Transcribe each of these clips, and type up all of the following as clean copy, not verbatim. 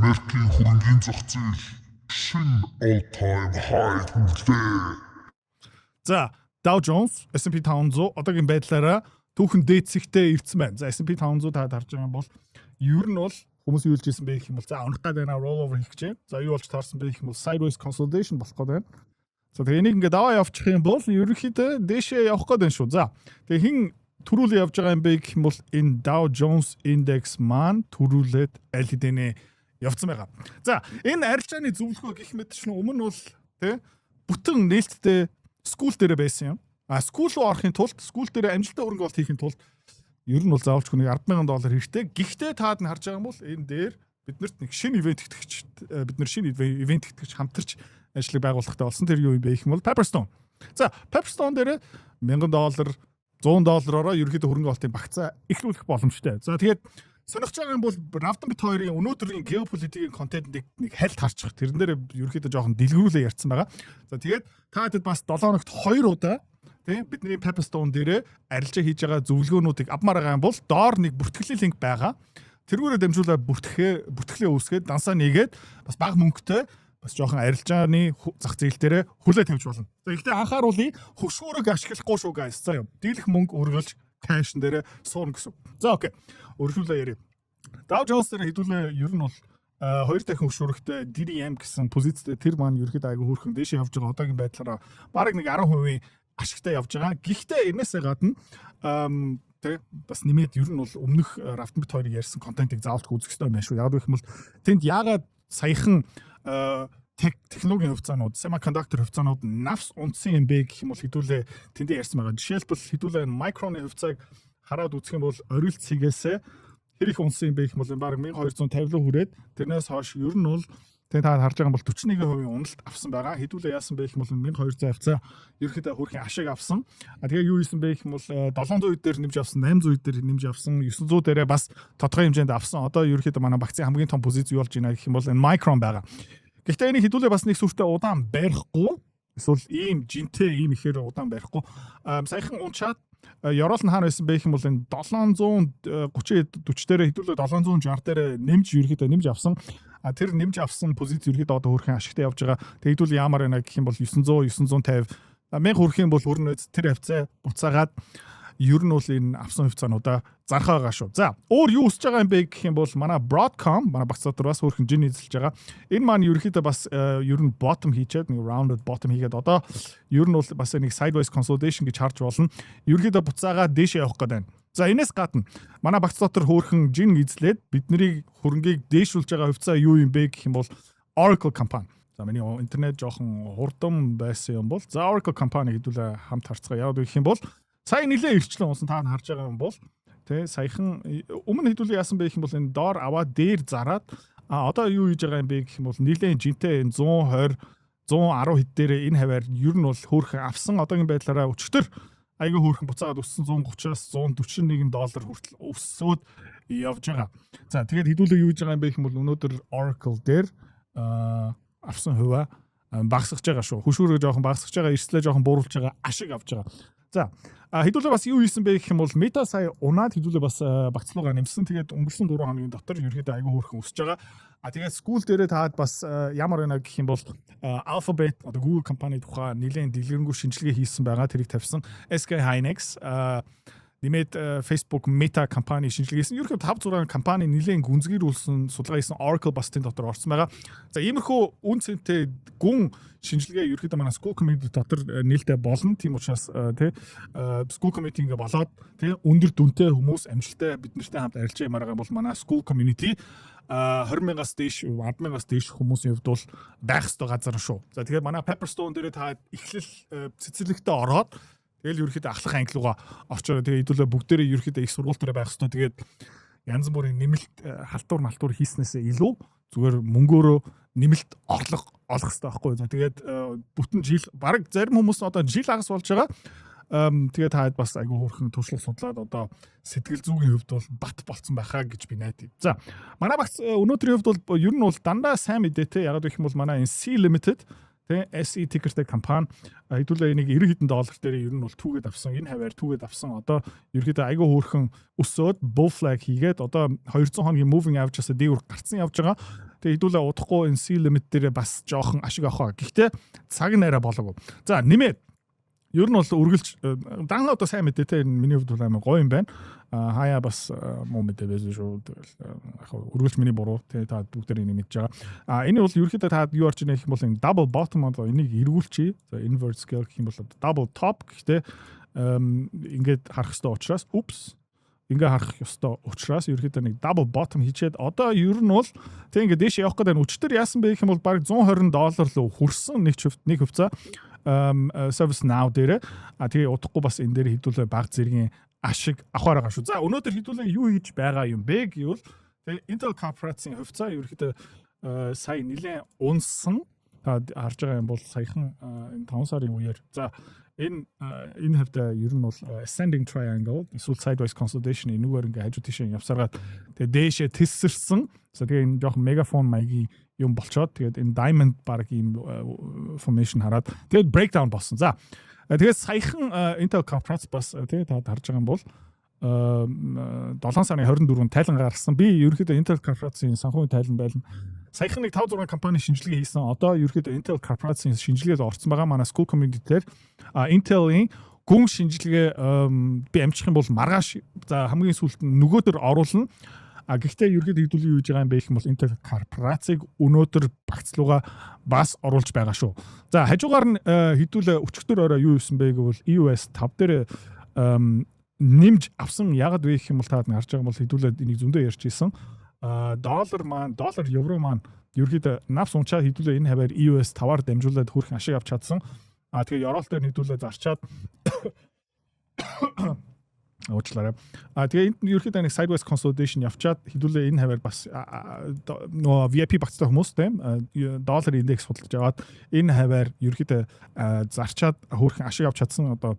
Америкийн хөрөнгөний зах зээл шинэ all-time high хүнлээ. За, Dow Jones, S&P 500 одоогийн байдлаараа түүхэн дээдсэгтэй ирсэн байна. За, S&P 500 та харж байгаа бол ер нь бол хүмүүс юу хэлж ирсэн бэ гэх юм бол за унах гад байна rollover хийх гэж. За, юу болж таарсан бэ гэх юм бол sideways consolidation болох гээд байна. За, тэгээ энийг ингээд аваа явчих юм бол ерөнхийдөө дээшээ явах гээд байна шүү. За, тэгээ хин төрүүлээ явж байгаа юм бэ гэх юм бол энэ Dow Jones Index маань төрүүлээд аль хэдийнэ явцсан байгаа. За, энэ арилжааны зөвлөгөө гэх мэт чинь өмнө бол тий бүтэн нээлттэй скул дээр байсан юм. Скул руу орохын тулд скул дээр амжилттай хөрөнгө оруулалт хийхин тулд ер нь бол заавалч хүний $10,000 хэрэгтэй. Гэхдээ таад нь харж байгаа юм бол энэ дээр биднэрт нэг шинэ ивент итгэгч бид нар шинэ ивент итгэгч хамтарч ажлыг байгуулахтай болсон. Тэр юу юм бэ гэх юм бол Pepperstone. За, Pepperstone дээр $1,000 $100-ороо ерөөхдөө хөрөнгө оруулалтын багцаа эхлүүлэх боломжтой. За, тэгээд сонирхож байгаа юм бол Равдан бит хоёрын өнөөдрийн геополитикийн контентыг нэг хальт харчих. Тэрэн дээр ерөөхдөө жоохон дэлгэрүүлээ ярьсан байгаа. За, тэгээд та хэд бас 7 хоногт 2 удаа тийм бидний Pepperstone дээр арилжаа хийж байгаа зөвлөгөөнүүдийг авмаар байгаа юм бол доор нэг бүртгэлийн линк байгаа. Тэргүүрээ дамжуулаад бүртгэлээ үүсгээд дансаа нэгээд бас бага мөнгөтэй бас жоохон арилжааны зах зээл дээр хүлээ тавьж болно. За, ихтэй анхааруулъя, хөшөөрөг ашиглахгүй шүү guys. За юм. Дийлэх мөнгө үргэлж кэш дээр суурна гэсэн. За, окей. Өргөлөө яриа. Dow Jones дээр хэдүүлээ ер нь бол 2 дахин хөшөөрөгтэй DDM гэсэн позицтэй тэр маань ерөөхдөө айгүй хөөрхөн дээшээ явж байгаа одоогийн байдлаараа бараг нэг 10% ашигтай явж байгаа. Гэхдээ энээсээ гадна тэг бас нэмээд ер нь бол өмнөх Равдан бит хоёрыг ярьсан контентыг заавалж үзэх хэрэгтэй байна шүү. Яг гэх юм бол тэнд яагаад саяхан технологийн хувьцаанууд, semiconductor хувьцаанууд навс унтсан юм бэ гэх юм бол хэдүүлээ тэндээ ярьсан байгаа. Жишээлбэл хэдүүлээ микроны хувьцааг хараад үзэх юм бол орилт цэгээсээ хэр их унсан юм бэ гэх юм бол баг 1250 руу хүрээд тэрнээс хойш ер нь бол тэгээ та харж байгаа юм бол 41% уналт авсан байгаа. Хэдүүлээ яасан бэ гэх юм бол 1200 авцаа ерөөхдөө хөрхийн ашиг авсан. Тэгээ юу хийсэн бэ гэх юм бол 700 дээр нэмж авсан, 800 дээр нэмж авсан, 900 дээрээ бас тодорхой хэмжээнд авсан. Одоо ерөөхдөө манай багцын хамгийн том позиц юу болж байна гэх юм бол энэ micron байгаа. Гэхдээ энийг хэдүүлээ бас нэг сүртээ удаан барихгүй эсвэл ийм жинтэй ийм ихээр удаан барихгүй саяхан унчаад Ёроол нь хаана байсан бэ гэх юм бол энэ 730 40 дээр хэдүүлээ 760 дээр нэмж авсан. Тэр нэмж авсан позиц ерөөхдөө одоо хөрхэн ашигтай явж байгаа. Тэг хэдүүл яамаар байна гэх юм бол 900 950 1000 хөрхийн бол хөрнөөс тэр хавцаа буцаагаад ер нь бол энэ авсан хувьцаануудаа зарах байгаа шүү. За, өөр юу үсэж байгаа юм бэ гэх юм бол манай Broadcom, манай багц дотор бас хөрхэн жин эзэлж байгаа. Энэ маань ерөөхдөө бас ер нь bottom хийчихэд нэг rounded bottom хийгээд одоо ер нь бол бас нэг sideways consolidation гэж харж болно. Ерөөхдөө буцаагаад дээшээ явах гэдэг байна. За, энэс гадна манай багц дотор хөрхэн жин эзлээд биднийг хөрөнгийг дээшүүлж байгаа хувьцаа юу юм бэ гэх юм бол Oracle компани. За, миний интернет жоохон хурдан байсан юм бол за Oracle компани хэдүүлээ хамт харцгаа. Яг гэх юм бол сая нилээ ирчлэн унсан та харж байгаа юм бол тий саяхан өмнө хэдүүлээ яасан бэ гэх юм бол энэ доор аваад дээр зараад одоо юу хийж байгаа юм бэ гэх юм бол нилээ жинтэй энэ 120 110 хэд дээр энэ хаваар ер нь бол хөөрхөн авсан одоогийн байдлаараа өчтөр айгүй хөөрхөн буцаагаад өссөн $130-аас $141 хүртэл өссөөд явж байгаа. За, тэгээд хэдүүлээ юу хийж байгаа юм бэ гэх юм бол өнөөдөр Oracle дээр авсан хуваа багасгаж байгаа шүү. Хөшөөрөө жоохон багасгаж байгаа, эрсдлээ жоохон бууруулж байгаа, ашиг авж байгаа. За, хэдүүлээ бас юу хийсэн бэ гэх юм бол Meta сая унаад хэдүүлээ бас багцлуугаа нэмсэн. Тэгээд өнгөрсөн 4 хоногийн дотор ерөөхдөө айгүй хөөрхөн өсөж байгаа. Тэгээд School дээрээ таад бас ямар байна гэх юм бол Alphabet одоо Google компани тухай нэлээд дэлгэрэнгүй шинжилгээ хийсэн байгаа. Тэрийг тавьсан. SK Hynix нэмээд Facebook Meta компани шинжилгээсэн. Ерөнхийдөө 5-6 компани нэлээд гүнзгийрүүлсэн судалгаа хийсэн Oracle бас тэн дотор орсон байгаа. За, иймэрхүү үн цэнтэй гүн шинжилгээ ерөнхийдөө манай School Committee дотор нээлттэй болно. Тийм учраас School Committee ингээ болоод өндөр дүнтэй хүмүүс амжилттай бид нартай хамт арилжаа ямаар байгаа бол манай School Community 20,000-аас дээш 10,000-аас дээш хүмүүсийн хувьд бол байх ёстой газар шүү. За, тэгээд манай Pepperstone дээр та эхлэл цэцэрлэгтээ ороод тэгэл ерөөхдөө ахлах англи руугаа орчоо. Тэгээ хэдүүлээ бүгдээрээ ерөөхдөө их сургууль дээр байх ёстой. Тэгээд янз бүрийн нэмэлт халтур хийснээсээ илүү зүгээр мөнгөөрөө нэмэлт олох хэрэгтэй байхгүй. За, тэгээд бүтэн жил баг зарим хүмүүс одоо жил агас болж байгаа. Тэгээд хаад бас айгүй хөөрхөн туршлага судлаад одоо сэтгэл зүйн хувьд бол бат болцсон байхаа гэж би найдаа. За, манай багц өнөөдрийн хувьд бол ер нь бол дандаа сайн мэдээтэй. Ягаад гэх юм бол манай энэ C Limited SE ticker-тэй компани хэдүүлээ энийг 90 хэдэн доллар дээр ер нь бол түүгээд авсан. Энэ хаваар түүгээд авсан. Одоо ерөөдөө айгүй хөөрхөн өсөөд bull flag хийгээд одоо 200 хоногийн moving average-аас дээгүүр гарцсан явж байгаа. Тэгээ хэдүүлээ удахгүй энэ C limit дээр бас жоохон ашиг авах. Гэхдээ цаг нь арай болоогүй. За нэмээд ер нь бол үргэлж download сайн мэдээ те миний хувьд бол амар гоё юм байна. Хаяа бас муу мэдээ байсан шүү. Яг үргэлж миний буруу те та бүгдээр энийг мэдж байгаа. Энэ бол ерөөхдөө та юу орж ийнэ гэх юм бол энэ double bottom одоо энийг эргүүлчихье. За invert scale гэх юм бол double top гэхдээ ингээд харах хэрэгтэй учраас ингээ харах ёстой учраас ерөөхдөө нэг double bottom хийчихэд одоо ер нь бол тэг ингээ дээш явах гэдэг нь өчтөр яасан бэ гэх юм бол баг $120 руу хүрсэн нэг хувьцаа service now дээр тэгээ удахгүй бас энэ дээр хэдүүлээ баг зэргийн ашиг авахаар байгаа шүү. За өнөөдөр хэдүүлээ юу хийж байгаа юм бэ гэвэл тэгээ Intel corporation хувьцаа ерөөхдөө сая нэлээд унсан та харж байгаа юм бол саяхан энэ 5 сарын үеэр за энэ хувьд ер нь бол ascending triangle эсвэл sideways consolidation энэгээр ингээ хажуу тийш явсараад тэгээ дээшээ тэлсэрсэн. Тэгээ энэ жоох мегафон маягийн юм болчоод тэгээд энэ diamond баг ийм formation хараад тэгээд breakdown болсон. За тэгээд саяхан Intel corporation бас тэгээ та харж байгаа юм бол 7 сарын 24-нд тайлан гаргасан. Би ерөөхдөө Intel corporation санхүүгийн тайлан байлна. Саяхан нэг 5-6 компани шинжилгээ хийсэн. Одоо ерөөхдөө Intel corporation шинжилгээд орцсон байгаа. Манай school community дээр Intel-ийн гүн шинжилгээ би амжих юм бол маргааш за хамгийн сүүлд нөгөөдөр оруулна. Гэхдээ ерөөхдөө хэдүүл юу хийж байгаа юм бэ гэх юм бол Intel corporation-ыг өнөөдөр багцлууга бас оруулж байгаа шүү. За хажуугаар нь хэдүүл өчигдөр орой юу хийсэн бэ гэвэл iOS 5 дээр нэмж авсан ягаад вэ гэх юм бол та харж байгаа бол хэдүүлээд энийг зөндөө ярьж ийсэн. Доллар евро маань ерөөхдөө навс унчаад хэдүүлээ энэ хаваар iOS 5-аар дамжуулаад хөрх ашиг авч чадсан. Тэгээ Euroll дээр хэдүүлээ зарчаад уучлаарай. Тэгээ энэ ерөөхдөө нэг sideways consolidation явчаад хэдүүлээ энэ хаваар бас нөгөө VIP багцтай хүмүүс тийм доллар индекс судалж аваад энэ хаваар ерөөхдөө зарчаад хөрх ашиг авч чадсан. Одоо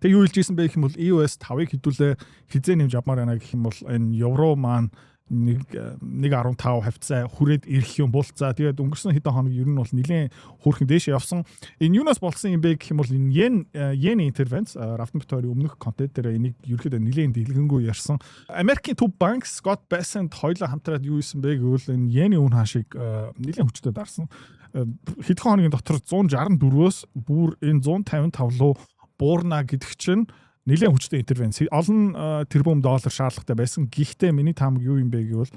тэг юу хэлж ийсэн бэ гэх юм бол iOS 5-ыг хэдүүлээ хизээ нэмж авмаар байна гэх юм бол энэ евро маань 1.15 хавцаа хүрээд ирэх юм бол за тэгээд өнгөрсөн хэдэн хоног ер нь бол нэлээд хөөрхөн дээш явсан. Энэ юунаас болсон юм бэ гэх юм бол энэ yen interference Рафтан Битори өмнөх контент дээр энийг ерөөхдөө нэлээд дэлгэнгүй ярьсан. Америкийн төв банк Scott Bessent хоёулаа хамтраад юу хийсэн бэ гэвэл энэ yen-ийн үн хаашийг нэлээд хүчтэй дарсан. Хэдхэн хоногийн дотор 164-өөс бүр энэ 155 руу буурна гэдэг чинь нэлээд хүчтэй интервенц. Олон тэрбум доллар шаардлагатай байсан. Гэхдээ миний таамаг юу юм бэ гэвэл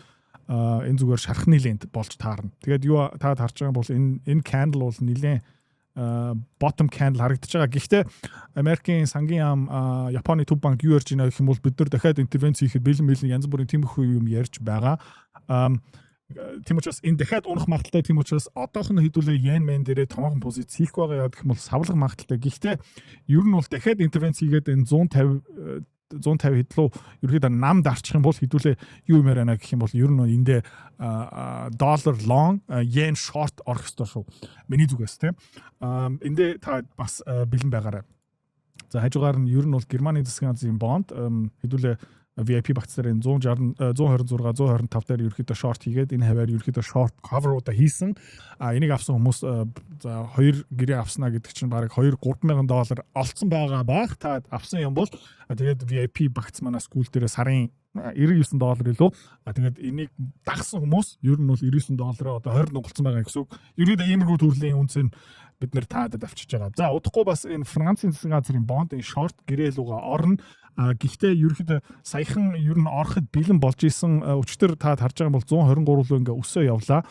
энэ зүгээр шархны лент болж таарна. Тэгээд юу та харж байгаа бол энэ candle бол нэлээд bottom candle харагдаж байгаа. Гэхдээ Америкийн сангийн яам Японы төв банк юу ярьж байна гэх юм бол бид нар дахиад интервенц хийхэд бэлэн янз бүрийн тиймэрхүү юм ярьж байгаа. Тийм учраас энэ дахиад унах магадaltaй тийм учраас одоохон хэдүүлээ yen man дээрээ томоохон позиц хийх байгаа гэх юм бол савлах магадaltaй. Гэхдээ ер нь бол дахиад интервенц хийгээд энэ 150 хэдлүү ерөөхдөө нам дарчих юм бол хэдүүлээ юу юмэр байна гэх юм бол ер нь эндээ доллар long yen short орох ёстой шүү. Миний зүгээс тийм. Эндээ та бас бэлэн байгаарай. За хажуугаар нь ер нь бол Германы засгийн газрын бонд хэдүүлээ VIP багц дээр 126 125 дээр ерөөхдөө short хийгээд энэ хаваар ерөөхдөө short cover-уудаа хийсэн. Энийг авсан хүмүүс за 2 гэрээ авснаа гэдэг чинь бараг $2-3,000 олцсон байгаа баах. Та авсан юм бол тэгээд VIP багц манай скул дээр сарын $99 илүү. Тэгээд энийг дагсан хүмүүс ер нь бол $99 одоо 20 нугалцсан байгаа гэсэн үг. Ерөөдөө иймэрхүү төрлийн үнцэн бид нэр таадад авчиж байгаа. За удахгүй бас энэ Францын засгийн газрын бондын short гэрээ лугаа орно. Гэхдээ ерөөхдөө саяхан ер нь ороход бэлэн болж исэн өчтөр та харж байгаа бол 123 руу ингээ өсөө явлаа.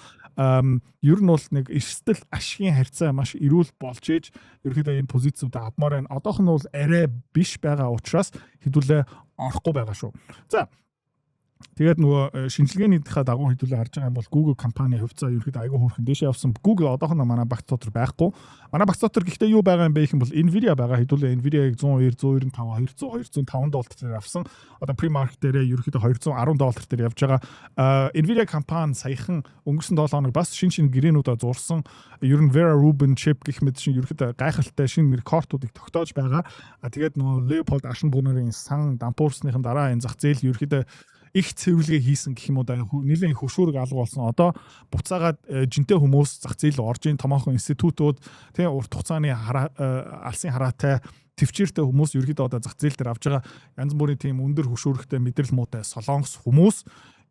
Ер нь бол нэг эрсдэл ашигын харьцаа маш эрүүл болж ээж ерөөхдөө энэ позицүүд авмаар байна. Одоох нь бол арай биш байгаа учраас хэдүүлээ орохгүй байгаа шүү. За тэгээд нөгөө шинжилгээнийхээ дагуу хэдүүлээ харж байгаа юм бол Google компани хувьцаа ерөөхдөө айгүй хөөрхөн дэше явсан. Google одоохон манай багц дотор байхгүй. Манай багц дотор гэхдээ юу байгаа юм бэ гэх юм бол Nvidia байгаа. Хэдүүлээ Nvidia-г 102, 195, 200, $205 дээр авсан. Одоо pre-market дээрээ ерөөхдөө $210 дээр явж байгаа. Nvidia компани саяхан өнгөрсөн 7 хоног бас шинэ гэрээнүүдэ зурсан. Ер нь Vera Rubin chip гэх мэт чинь ерөөхдөө гайхалтай шинэ рекордуудыг тогтоож байгаа. Тэгээд нөгөө Leopold Aschenbrunner-ийн сан дампуурсныхын дараа энэ зах зээл ерөөхдөө их цэвэрлэгээ хийсэн гэх юм уу нэлээд хөшүүрэг алга болсон. Одоо буцаагаад жинтэй хүмүүс зах зээл орж ийн томоохон институтууд тий урт хугацааны алсын хараатай төвчээртэй хүмүүс ерөөдөө одоо зах зээл дээр авж байгаа янз бүрийн тийм өндөр хөшүүрэгтэй мэдрэл муутай солонгос хүмүүс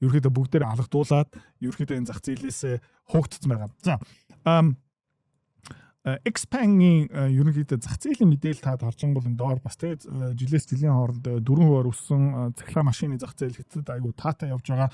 ерөөхдөө бүгдээр алгадуулаад ерөөхдөө энэ зах зээлээсээ хугдсан байгаа. За Xpeng-ийн ерөнхийдөө зах зээлийн мэдээлэл та харж байгаа бол энэ доор бас тэгээд жилээс жилийн хооронд 4 хувиар өссөн цахилгаан машины зах зээл хэцэд айгу таатай явж байгаа.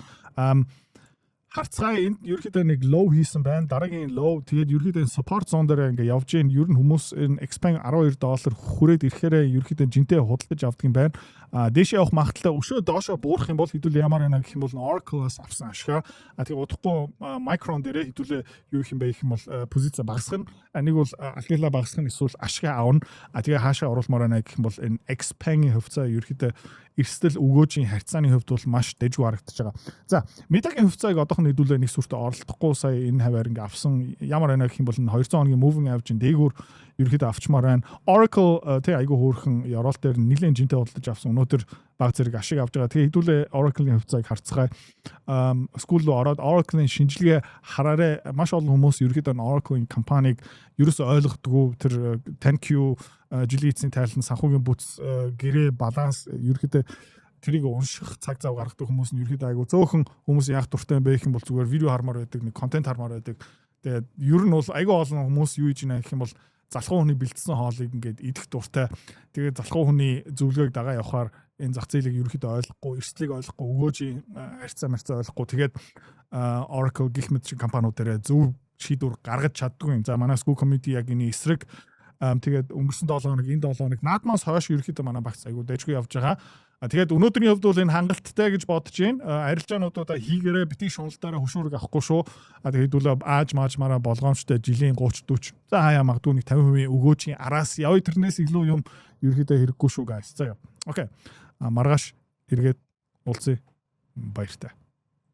Харцгаа энд ерөөхдөө нэг low хийсэн байна. Дараагийн low тэгээд ерөөхдөө support zone дээр ингээ явж гин ер нь хүмүүс энэ Xpeng $12 хүрээд ирэхээр ерөөхдөө жинтэй худалдаж авдаг юм байна. Дээшээ явах магадaltaй өшөө доошоо буурах юм бол хэдүүлээ ямар байна гэх юм бол Oracle-аас авсан ашгаа. Тэгээд удахгүй Micron дээрээ хэдүүлээ юу их юм бэ гэх юм бол позиц багасгах нь. Нэг бол Algila багасгах нь эсвэл ашгаа авна. Тэгээд хаашаа оруулмаар байна гэх юм бол энэ Xpeng-ийн хувьцаа ерөөхдөө эрсдэл өгөөжийн харьцааны хувьд бол маш дэжгүй харагдаж байгаа. За, Meta-гийн хувьцааг одоохон хэдүүлээ нэг сүртэ оролдохгүй сая энэ хаваар ингээ авсан ямар байна гэх юм бол 200 хоногийн moving average-ийн дээгүүр ерөөхдөө авчмаар байна. Oracle тэг айгүй хөөрхөн ёроол дээр нэлээд жинтэй худалдаж авсан. Өнөөдөр баг зэрэг ашиг авч байгаа. Тэгээ хэдүүлээ Oracle-ийн хувьцааг харцгаая. School руу ороод Oracle-ийн шинжилгээ хараарэ маш олон хүмүүс ерөөхдөө Oracle-ийн компанийг ерөөсөө ойлгодгүй тэр 10Q жилийн эцсийн тайлан санхүүгийн бүтц гэрээ баланс ерөөхдөө тэрийг унших цаг зав гаргадаг хүмүүс нь ерөөхдөө айгу зөөхөн хүмүүс яах дуртай юм бэ гэх юм бол зүгээр видео хармаар байдаг, нэг контент хармаар байдаг. Тэгээд ер нь бол айгу олон хүмүүс юу хийж ийна гэх юм бол залхуу хүний бэлдсэн хоолыг ингээд идэх дуртай. Тэгээд залхуу хүний зөвлөгөөг дагаа явахаар энэ зах зээлийг ерөөхдөө ойлгохгүй, эрсдлийг ойлгохгүй, өгөөжийн харьцаа ойлгохгүй. Тэгээд Oracle гэх мэт шиг компаниуд дээр зөв шийдвэр гаргаж чаддгүй юм. За манай School Community яг энэ эсрэг тэгээд өнгөрсөн 7 хоног энэ 7 хоног наадмаас хойш ерөөхдөө манай багц айгу дэжгүй явж байгаа. Тэгээд өнөөдрийн хувьд бол энэ хангалттай гэж бодож байна. Арилжаануудаа хийгээрээ битгий шуналдаараа хөшүүрэг авахгүй шүү. Тэгээд хэдүүлээ ааж маажмаараа болгоомжтой жилийн 30 40. За хаяа магадгүй нэг 50% өгөөжийн араас явъя тэрнээс илүү юм ерөөхдөө хэрэггүй шүү guys. За яа. Окей. Маргааш эргээд уулзъя. Баяртай.